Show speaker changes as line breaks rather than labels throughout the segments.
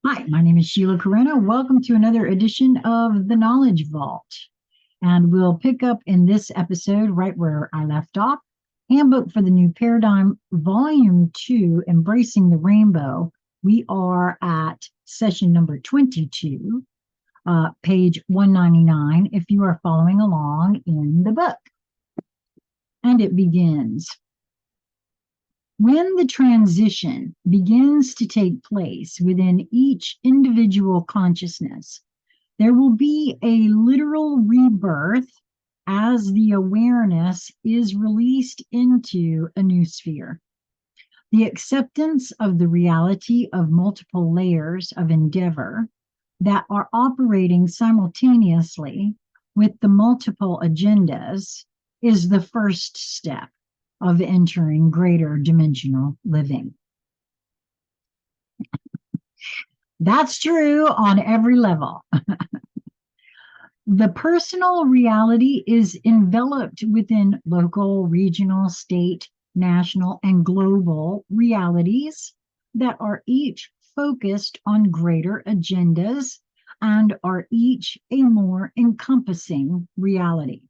Hi, my name is Sheila Carreno. Welcome to another edition of the Knowledge Vault. And we'll pick up in this episode right where I left off. Handbook for the New Paradigm, Volume 2, Embracing the Rainbow. We are at session number 22, page 199, if you are following along in the book. And it begins. When the transition begins to take place within each individual consciousness, there will be a literal rebirth as the awareness is released into a new sphere. The acceptance of the reality of multiple layers of endeavor that are operating simultaneously with the multiple agendas is the first step of entering greater dimensional living. That's true on every level. The personal reality is enveloped within local, regional, state, national, and global realities that are each focused on greater agendas and are each a more encompassing reality.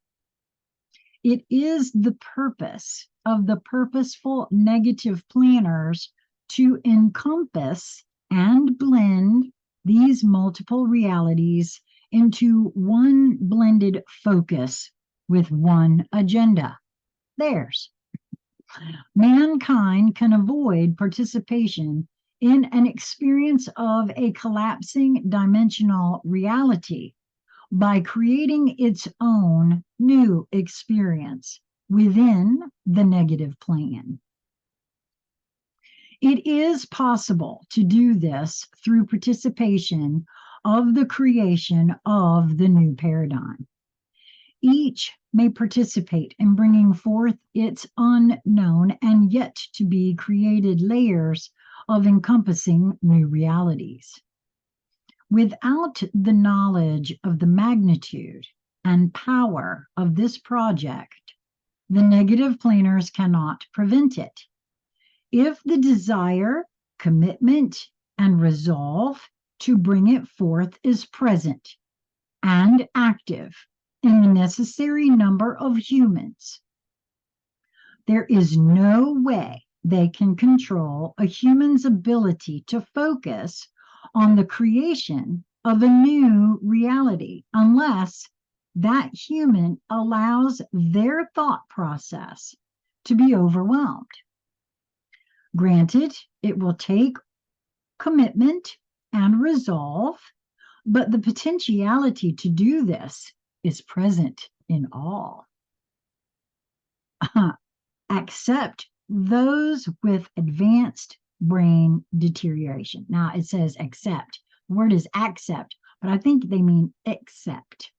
It is the purpose of the purposeful negative planners to encompass and blend these multiple realities into one blended focus with one agenda, theirs. Mankind can avoid participation in an experience of a collapsing dimensional reality by creating its own new experience within the negative plan. It is possible to do this through participation of the creation of the new paradigm. Each may participate in bringing forth its unknown and yet to be created layers of encompassing new realities. Without the knowledge of the magnitude and power of this project, the negative planners cannot prevent it. If the desire, commitment, and resolve to bring it forth is present and active in the necessary number of humans, there is no way they can control a human's ability to focus on the creation of a new reality unless that human allows their thought process to be overwhelmed. Granted, it will take commitment and resolve, but the potentiality to do this is present in all. Except those with advanced brain deterioration. Now it says accept. The word is accept, but I think they mean accept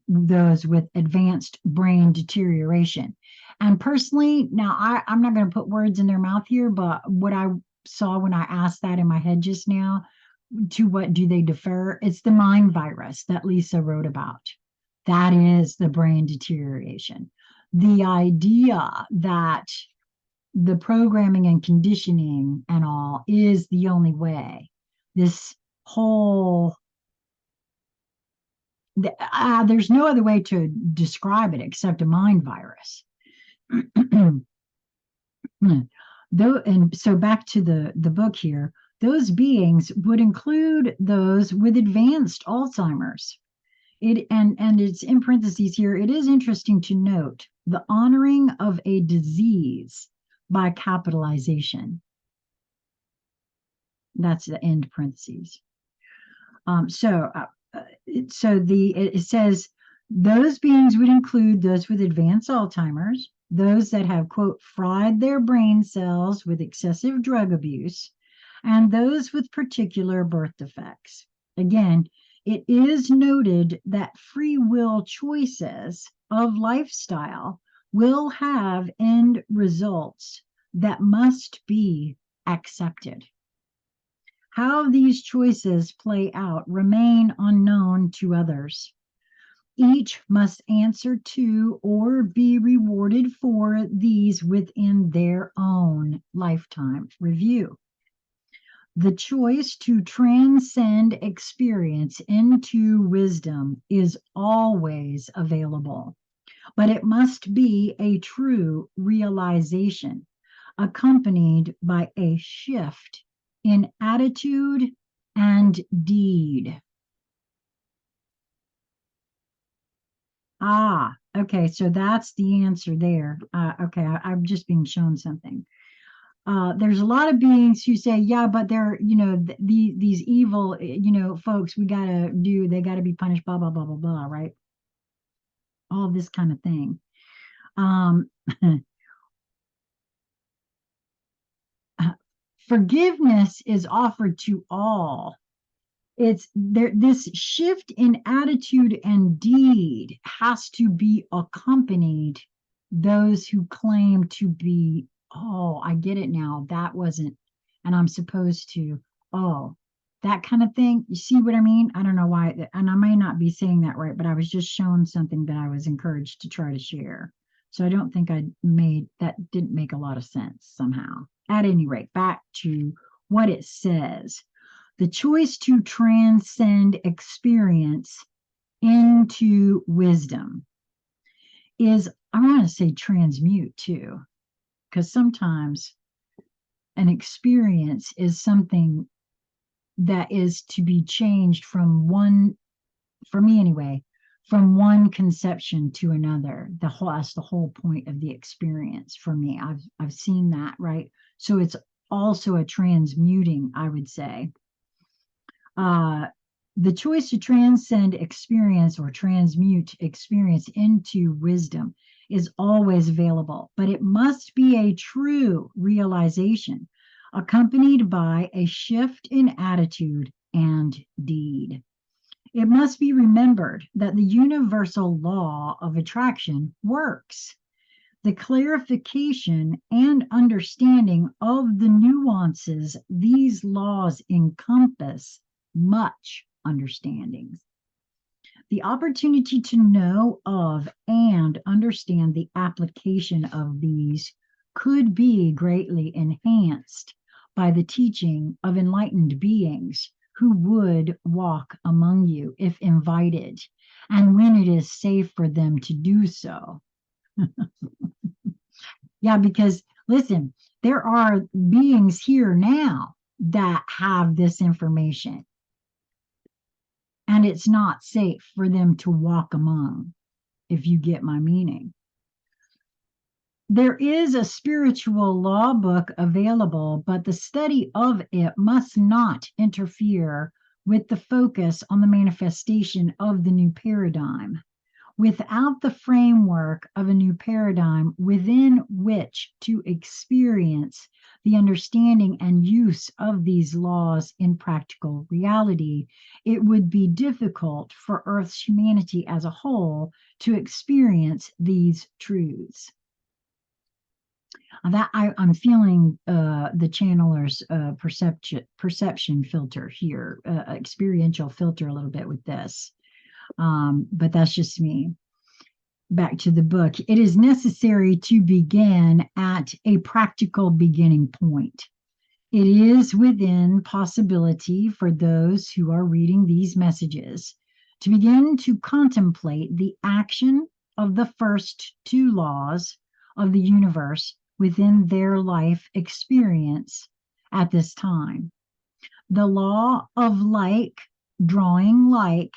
those with advanced brain deterioration. And personally, now I'm not going to put words in their mouth here, but what I saw when I asked that in my head just now, to what do they defer? It's the mind virus that Lisa wrote about. That is the brain deterioration. The idea that the programming and conditioning and all is the only way. This whole, there's no other way to describe it except a mind virus. Though, and so back to the book here, those beings would include those with advanced Alzheimer's. And it's in parentheses here. It is interesting to note the honoring of a disease by capitalization. That's the end parentheses. It says those beings would include those with advanced Alzheimer's, those that have, quote, fried their brain cells with excessive drug abuse, and those with particular birth defects. Again, it is noted that free will choices of lifestyle will have end results that must be accepted. How these choices play out remain unknown to others. Each must answer to or be rewarded for these within their own lifetime review. The choice to transcend experience into wisdom is always available, but it must be a true realization, accompanied by a shift in attitude and deed. Ah, okay, so that's the answer there. Okay, I'm just being shown something. There's a lot of beings who say, yeah, but they're, these evil, folks, they gotta be punished, blah, blah, blah, blah, blah, right? All of this kind of thing. Um, Forgiveness is offered to all. It's there, this shift in attitude and deed has to be accompanied those who claim to be, oh, I get it now, that wasn't, and I'm supposed to, oh, that kind of thing. You see what I mean? I don't know why, and I may not be saying that right, but I was just shown something that I was encouraged to try to share. So I don't think that didn't make a lot of sense somehow. At any rate, back to what it says. The choice to transcend experience into wisdom is, I want to say transmute too, because sometimes an experience is something that is to be changed from one, for me anyway, from one conception to another. That's the whole point of the experience for me. I've seen that, right? So it's also a transmuting, I would say. uh, the choice to transcend experience or transmute experience into wisdom is always available, but it must be a true realization accompanied by a shift in attitude and deed. It must be remembered that the universal law of attraction works. The clarification and understanding of the nuances these laws encompass much understanding. The opportunity to know of and understand the application of these could be greatly enhanced by the teaching of enlightened beings who would walk among you if invited and when it is safe for them to do so. Yeah, because listen, there are beings here now that have this information, and it's not safe for them to walk among, if you get my meaning. There is a spiritual law book available, but the study of it must not interfere with the focus on the manifestation of the new paradigm. Without the framework of a new paradigm within which to experience the understanding and use of these laws in practical reality, it would be difficult for Earth's humanity as a whole to experience these truths. That I'm feeling the channeler's perception filter here, experiential filter a little bit with this. But that's just me. Back to the book. It is necessary to begin at a practical beginning point. It is within possibility for those who are reading these messages to begin to contemplate the action of the first two laws of the universe within their life experience at this time. The law of like drawing like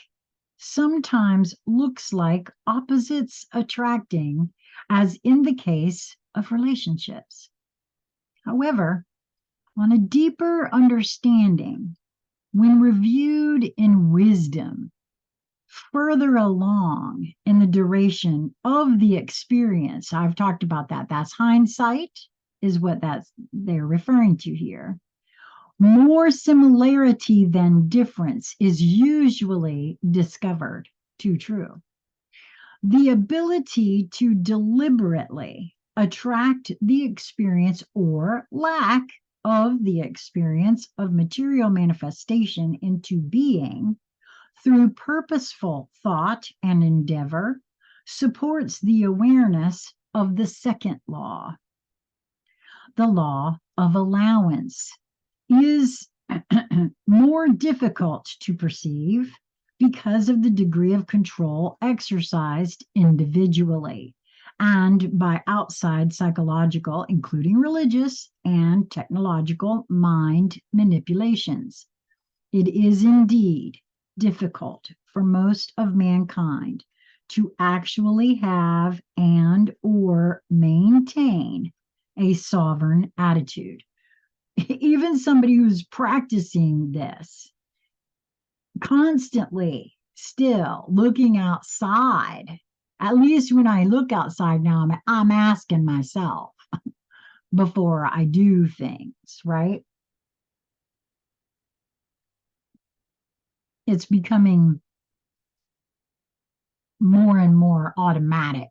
sometimes looks like opposites attracting, as in the case of relationships. However, on a deeper understanding, when reviewed in wisdom, further along in the duration of the experience, I've talked about that. That's hindsight, is what they're referring to here. More similarity than difference is usually discovered. Too true. The ability to deliberately attract the experience or lack of the experience of material manifestation into being through purposeful thought and endeavor supports the awareness of the second law. The law of allowance is more difficult to perceive because of the degree of control exercised individually and by outside psychological, including religious and technological mind manipulations. It is indeed difficult for most of mankind to actually have and or maintain a sovereign attitude. Even somebody who's practicing this constantly still looking outside, at least when I look outside now, I'm asking myself before I do things, right? It's becoming more and more automatic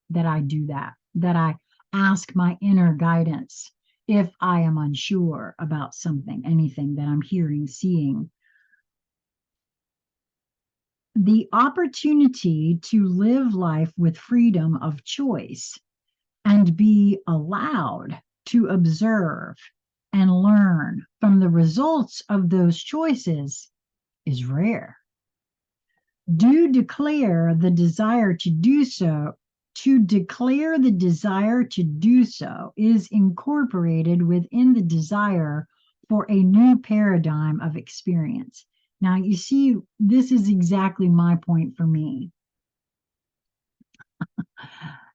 that I do that, that I ask my inner guidance if I am unsure about something, anything that I'm hearing, seeing. The opportunity to live life with freedom of choice and be allowed to observe and learn from the results of those choices is rare. Do declare the desire to do so. To declare the desire to do so is incorporated within the desire for a new paradigm of experience. Now, you see, this is exactly my point for me.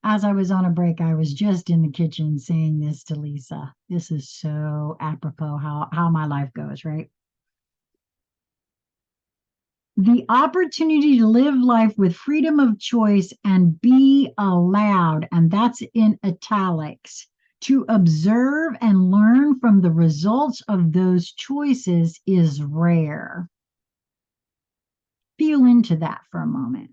As I was on a break, I was just in the kitchen saying this to Lisa. This is so apropos how my life goes, right? The opportunity to live life with freedom of choice and be allowed, and that's in italics, to observe and learn from the results of those choices is rare. Feel into that for a moment.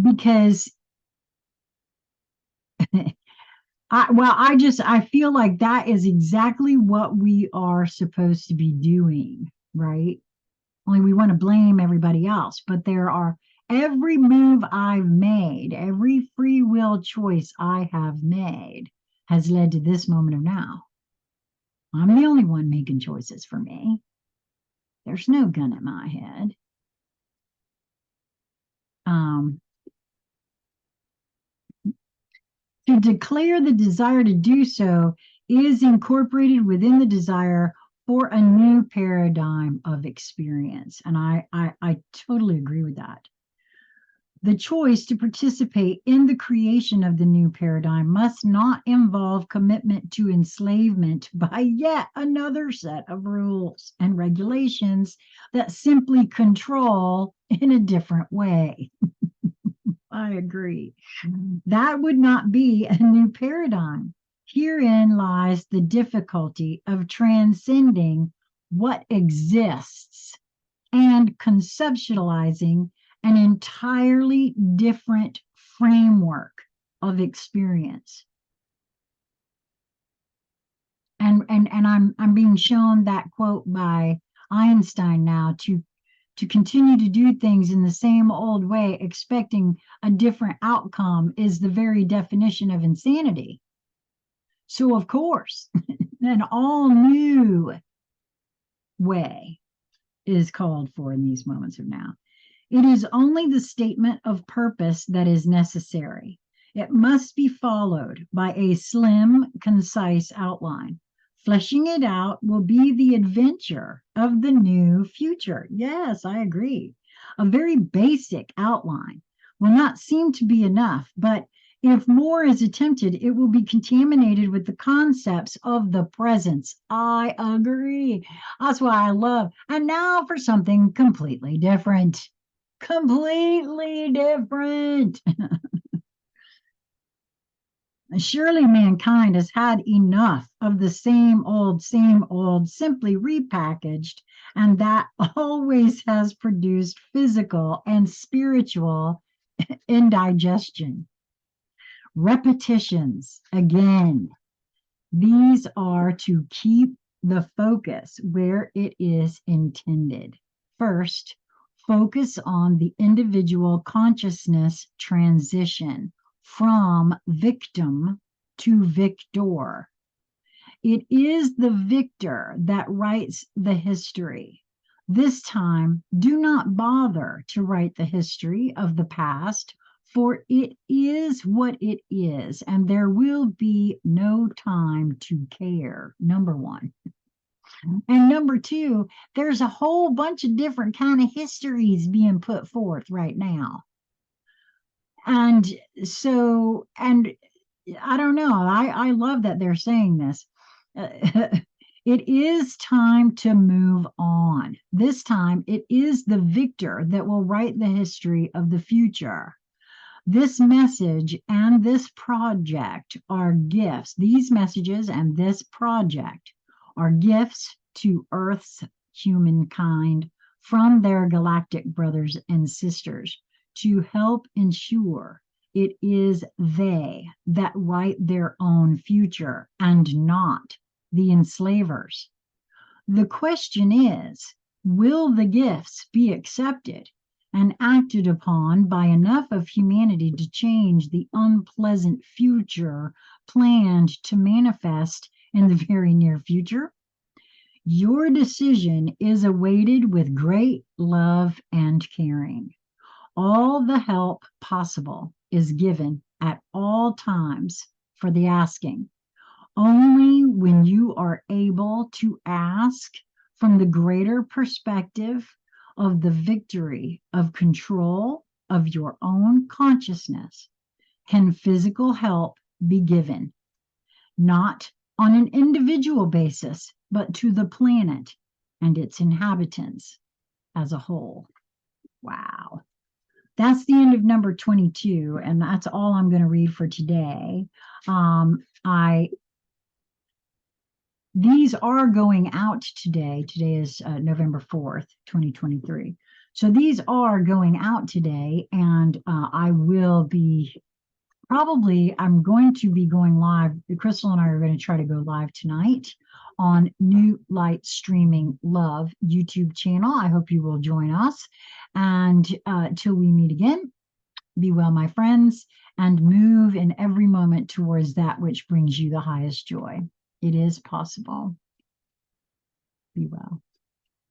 Because I feel like that is exactly what we are supposed to be doing, right? Only we want to blame everybody else, but every move I've made, every free will choice I have made has led to this moment of now. I'm the only one making choices for me. There's no gun in my head. To declare the desire to do so is incorporated within the desire for a new paradigm of experience. And I totally agree with that. The choice to participate in the creation of the new paradigm must not involve commitment to enslavement by yet another set of rules and regulations that simply control in a different way. I agree. That would not be a new paradigm. Herein lies the difficulty of transcending what exists and conceptualizing an entirely different framework of experience. And I'm being shown that quote by Einstein now to continue to do things in the same old way, expecting a different outcome, is the very definition of insanity. So, of course, an all new way is called for in these moments of now. It is only the statement of purpose that is necessary. It must be followed by a slim, concise outline. Fleshing it out will be the adventure of the new future. Yes, I agree. A very basic outline will not seem to be enough, but if more is attempted, it will be contaminated with the concepts of the presence. I agree. That's why I love. And now for something completely different. Completely different. Surely mankind has had enough of the same old, simply repackaged, and that always has produced physical and spiritual indigestion. Repetitions, again, these are to keep the focus where it is intended. First, focus on the individual consciousness transition from victim to victor. It is the victor that writes the history. This time, do not bother to write the history of the past, for it is what it is, and there will be no time to care. Number one. And number two, there's a whole bunch of different kind of histories being put forth right now. And so, and I don't know, I love that they're saying this. It is time to move on. This time, it is the victor that will write the history of the future. This message and this project are gifts. These messages and this project are gifts to Earth's humankind from their galactic brothers and sisters to help ensure it is they that write their own future and not the enslavers. The question is, will the gifts be accepted and acted upon by enough of humanity to change the unpleasant future planned to manifest in the very near future? Your decision is awaited with great love and caring. All the help possible is given at all times for the asking. Only when you are able to ask from the greater perspective of the victory of control of your own consciousness can physical help be given, not on an individual basis, but to the planet and its inhabitants as a whole. Wow. That's the end of number 22, and that's all I'm going to read for today. These are going out today. Today is November 4th, 2023. So these are going out today, and I will be I'm going to be going live. Crystal and I are going to try to go live tonight on New Light Streaming Love YouTube channel. I hope you will join us. And till we meet again, be well, my friends, and move in every moment towards that which brings you the highest joy. It is possible. Be well.